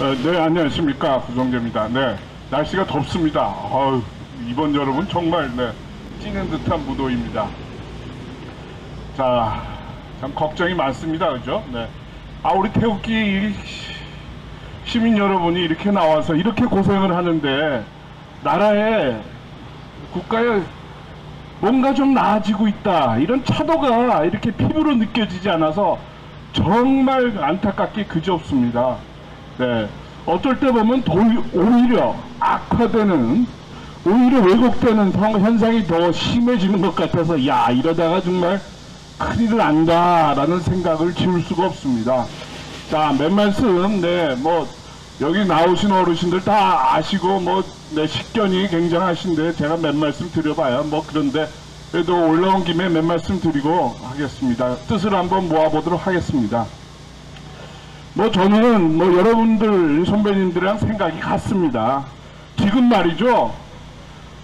네, 안녕하십니까. 구성재입니다. 네, 날씨가 덥습니다. 이번 여름은 정말, 찌는 듯한 무더위입니다. 자, 참 걱정이 많습니다. 그죠? 네. 우리 태극기 시민 여러분이 이렇게 나와서 이렇게 고생을 하는데, 나라에, 국가에 뭔가 좀 나아지고 있다. 이런 차도가 이렇게 피부로 느껴지지 않아서 정말 안타깝게 그지없습니다. 네. 어떨 때 보면 오히려 악화되는, 오히려 왜곡되는 현상이 더 심해지는 것 같아서, 야, 이러다가 정말 큰일 난다 라는 생각을 지울 수가 없습니다. 자, 몇 말씀, 여기 나오신 어르신들 다 아시고, 식견이 굉장하신데, 제가 몇 말씀 드려봐야, 그런데, 그래도 올라온 김에 몇 말씀 드리고 하겠습니다. 뜻을 한번 모아보도록 하겠습니다. 저는, 여러분들, 선배님들이랑 생각이 같습니다. 지금 말이죠,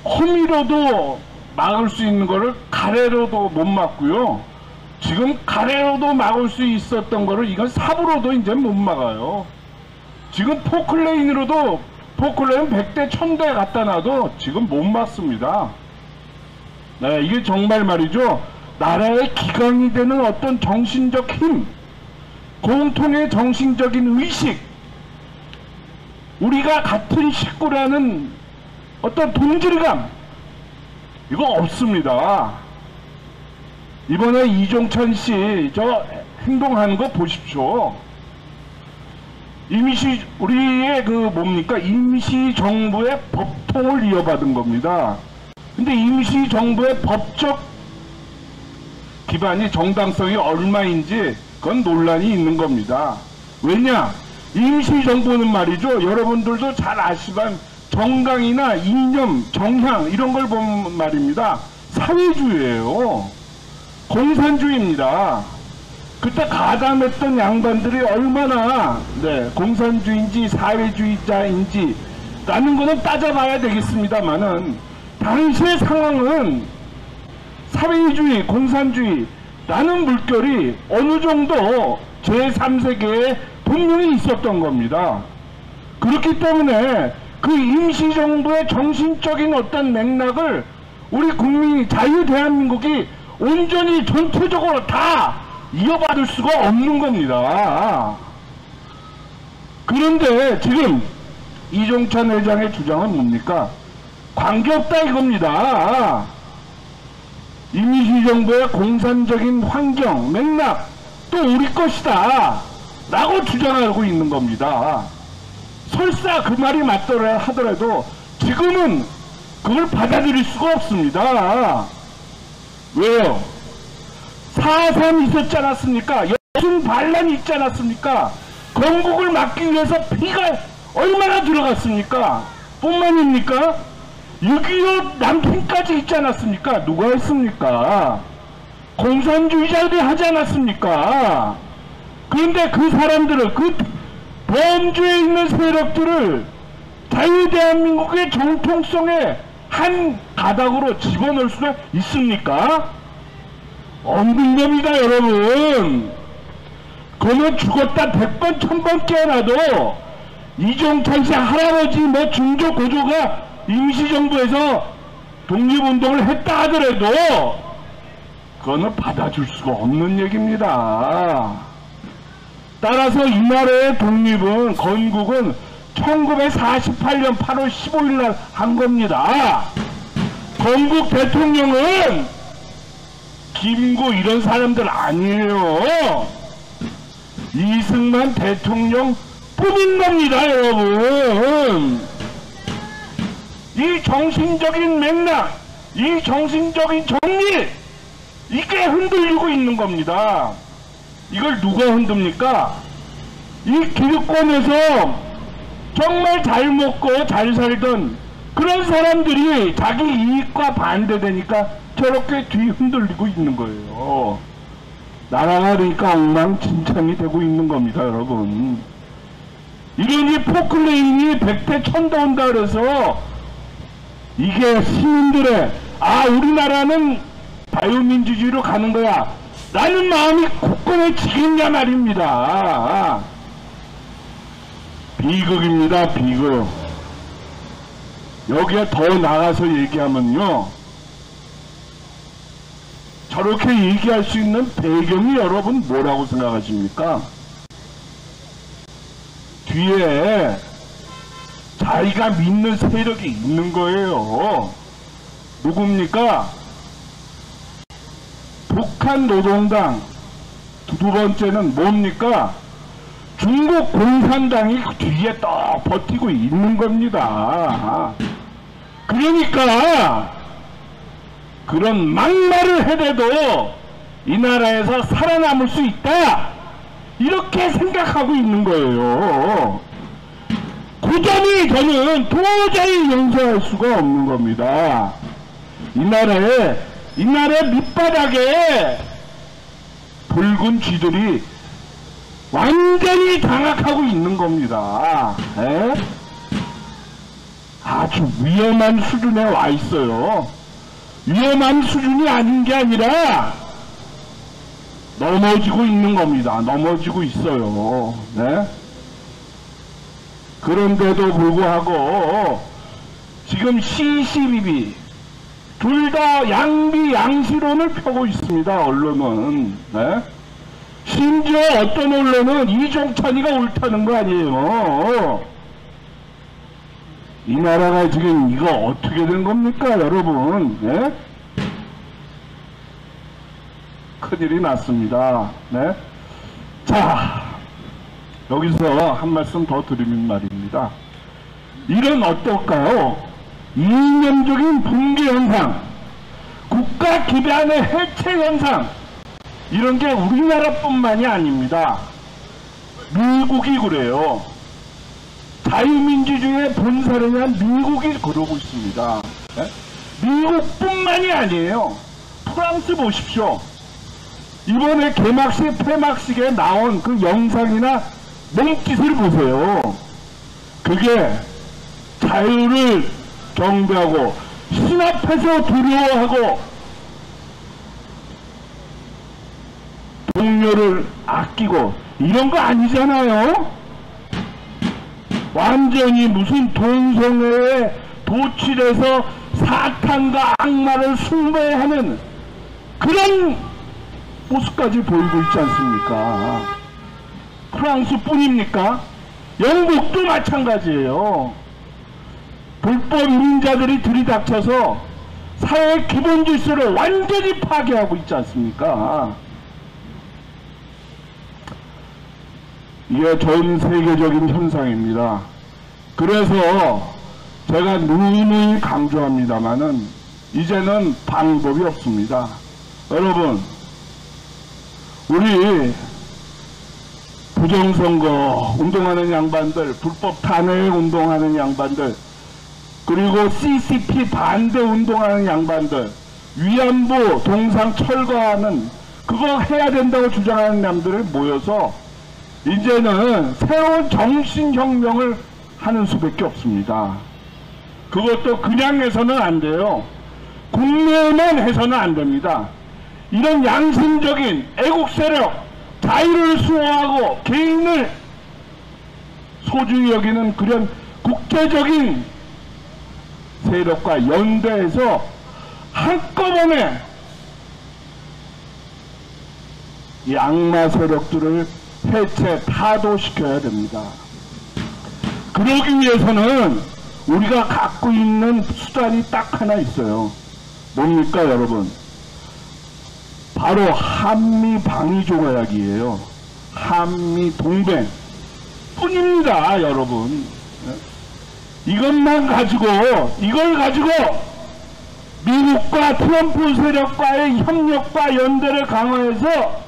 호미로도 막을 수 있는 거를 가래로도 못 막고요. 지금 가래로도 막을 수 있었던 거를 이건 삽으로도 이제 못 막아요. 지금 포클레인으로도, 포클레인 100대 1000대 갖다 놔도 지금 못 막습니다. 네, 이게 정말 말이죠, 나라의 기강이 되는 어떤 정신적 힘, 공통의 정신적인 의식, 우리가 같은 식구라는 어떤 동질감, 이거 없습니다. 이번에 이종찬 씨 저 행동하는 거 보십시오. 우리의 임시정부의 법통을 이어받은 겁니다. 근데 임시정부의 법적 기반이 정당성이 얼마인지 그건 논란이 있는 겁니다. 왜냐? 임시정부는 말이죠, 여러분들도 잘 아시지만 정강이나 이념, 정향 이런 걸 보면 말입니다, 사회주의예요. 공산주의입니다. 그때 가담했던 양반들이 얼마나 공산주의인지 사회주의자인지 라는 거는 따져봐야 되겠습니다만은, 당시의 상황은 사회주의, 공산주의 라는 물결이 어느 정도 제3세계에 분명히 있었던 겁니다. 그렇기 때문에 그 임시정부의 정신적인 어떤 맥락을 우리 국민이, 자유대한민국이 온전히 전체적으로 다 이어받을 수가 없는 겁니다. 그런데 지금 이종찬 회장의 주장은 뭡니까? 관계없다 이겁니다. 임시정부의 공산적인 환경, 맥락, 또 우리 것이다 라고 주장하고 있는 겁니다. 설사 그 말이 맞더라 하더라도 지금은 그걸 받아들일 수가 없습니다. 왜요? 4.3 있었지 않았습니까? 여순 반란이 있지 않았습니까? 건국을 막기 위해서 피가 얼마나 들어갔습니까? 뿐만입니까? 6.25 남편까지 있지 않았습니까? 누가 했습니까? 공산주의자들이 하지 않았습니까? 그런데 그 사람들을, 그 범주에 있는 세력들을 자유대한민국의 정통성의 한 가닥으로 집어넣을 수가 있습니까? 없는 겁니다, 여러분. 그러면 죽었다 100번 1000번 깨어나도 이종찬 씨 할아버지 중조 고조가 임시정부에서 독립운동을 했다 하더라도 그거는 받아줄 수가 없는 얘기입니다. 따라서 이 나라의 독립은, 건국은 1948년 8월 15일 날 한 겁니다. 건국 대통령은 김구 이런 사람들 아니에요. 이승만 대통령 뿐인 겁니다, 여러분. 이 정신적인 맥락, 이 정신적인 정리, 이게 흔들리고 있는 겁니다. 이걸 누가 흔듭니까? 이 기득권에서 정말 잘 먹고 잘 살던 그런 사람들이 자기 이익과 반대되니까 저렇게 뒤 흔들리고 있는 거예요. 나라가 그러니까 엉망진창이 되고 있는 겁니다, 여러분. 이러니 포클레인이 100대 1000대 온다 그래서 이게 시민들의, 우리나라는 자유민주주의로 가는 거야 라는 마음이 굳건해지겠냐 말입니다. 비극입니다, 비극. 여기에 더 나가서 얘기하면요, 저렇게 얘기할 수 있는 배경이 여러분 뭐라고 생각하십니까? 뒤에 자기가 믿는 세력이 있는 거예요. 누굽니까? 북한 노동당. 두 번째는 뭡니까? 중국 공산당이 그 뒤에 딱 버티고 있는 겁니다. 그러니까 그런 막말을 해대도 이 나라에서 살아남을 수 있다, 이렇게 생각하고 있는 거예요. 그 점이 저는 도저히 용서할 수가 없는 겁니다. 이 나라의 밑바닥에 붉은 쥐들이 완전히 장악하고 있는 겁니다. 에? 아주 위험한 수준에 와 있어요. 위험한 수준이 아닌 게 아니라 넘어지고 있는 겁니다. 넘어지고 있어요. 네? 그런데도 불구하고 지금 시시비비 둘 다 양비양시론을 펴고 있습니다. 언론은. 네? 심지어 어떤 언론은 이종찬이가 옳다는 거 아니에요. 이 나라가 지금 이거 어떻게 된 겁니까, 여러분? 네? 큰일이 났습니다. 네? 자, 여기서 한 말씀 더 드리는 말입니다. 이런 어떨까요? 이념적인 붕괴 현상, 국가 기반의 해체 현상, 이런 게 우리나라뿐만이 아닙니다. 미국이 그래요. 자유민주주의의 본사례냐, 미국이 그러고 있습니다. 네? 미국뿐만이 아니에요. 프랑스 보십시오. 이번에 개막식, 폐막식에 나온 그 영상이나 몸짓을 보세요. 그게 자유를 경배하고 신 앞에서 두려워하고 동료를 아끼고 이런 거 아니잖아요. 완전히 무슨 동성애에 도취돼서 사탄과 악마를 숭배하는 그런 모습까지 보이고 있지 않습니까? 프랑스뿐입니까? 영국도 마찬가지예요. 불법 이민자들이 들이닥쳐서 사회 기본 질서를 완전히 파괴하고 있지 않습니까? 이게 전 세계적인 현상입니다. 그래서 제가 누누이 강조합니다마는 이제는 방법이 없습니다. 여러분, 우리 부정선거 운동하는 양반들, 불법 탄핵 운동하는 양반들, 그리고 CCP 반대 운동하는 양반들, 위안부 동상 철거하는 그거 해야 된다고 주장하는 남들을 모여서 이제는 새로운 정신혁명을 하는 수밖에 없습니다. 그것도 그냥 해서는 안 돼요. 국내만 해서는 안 됩니다. 이런 양심적인 애국세력, 자유를 수호하고 개인을 소중히 여기는 그런 국제적인 세력과 연대해서 한꺼번에 이 악마 세력들을 해체, 타도시켜야 됩니다. 그러기 위해서는 우리가 갖고 있는 수단이 딱 하나 있어요. 뭡니까, 여러분? 바로 한미방위조약이에요. 한미동맹 뿐입니다, 여러분. 이것만 가지고, 이걸 가지고 미국과 트럼프 세력과의 협력과 연대를 강화해서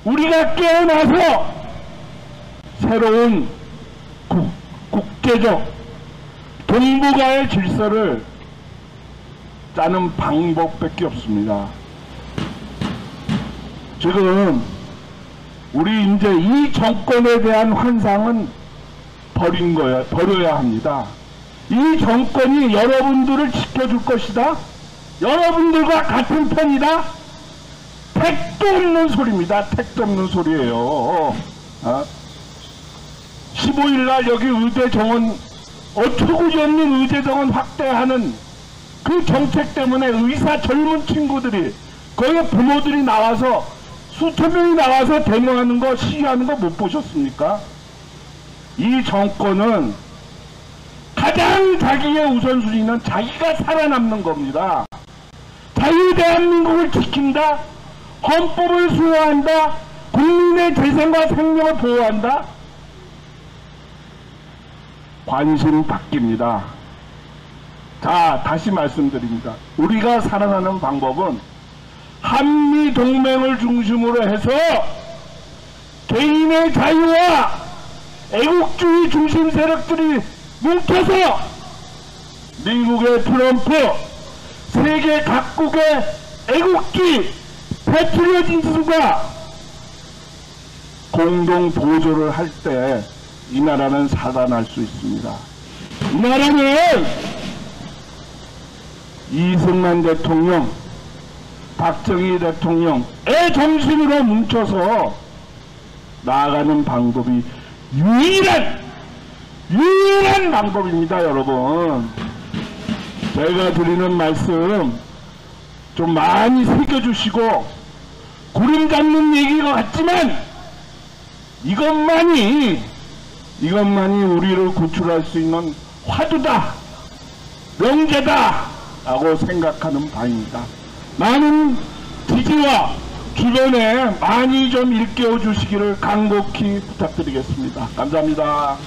우리가 깨어나서 새로운 국제적 동북아의 질서를 짜는 방법밖에 없습니다. 지금 우리 이제 이 정권에 대한 환상은 버려야 합니다. 이 정권이 여러분들을 지켜줄 것이다. 여러분들과 같은 편이다. 택도 없는 소리입니다. 택도 없는 소리예요. 15일 날 여기 의대 정원, 어처구니 없는 의대 정원 확대하는 그 정책 때문에 의사 젊은 친구들이, 거기 부모들이 나와서 수천 명이 나와서 데모하는 거, 시위하는 거 못 보셨습니까? 이 정권은 가장 자기의 우선순위는 자기가 살아남는 겁니다. 자유 대한민국을 지킨다, 헌법을 수호한다, 국민의 재산과 생명을 보호한다. 관심 바뀝니다. 자, 다시 말씀드립니다. 우리가 살아나는 방법은 한미동맹을 중심으로 해서 개인의 자유와 애국주의 중심 세력들이 뭉쳐서 미국의 트럼프, 세계 각국의 애국주의 패트리어티즘과 공동 보조를 할 때 이 나라는 살아날 수 있습니다. 이 나라는 이승만 대통령, 박정희 대통령의 정신으로 뭉쳐서 나아가는 방법이 유일한 방법입니다, 여러분. 제가 드리는 말씀 좀 많이 새겨주시고, 구름 잡는 얘기가 같지만 이것만이 우리를 구출할 수 있는 화두다, 명제다 라고 생각하는 바입니다. 많은 지지와 주변에 많이 좀 일깨워 주시기를 간곡히 부탁드리겠습니다. 감사합니다.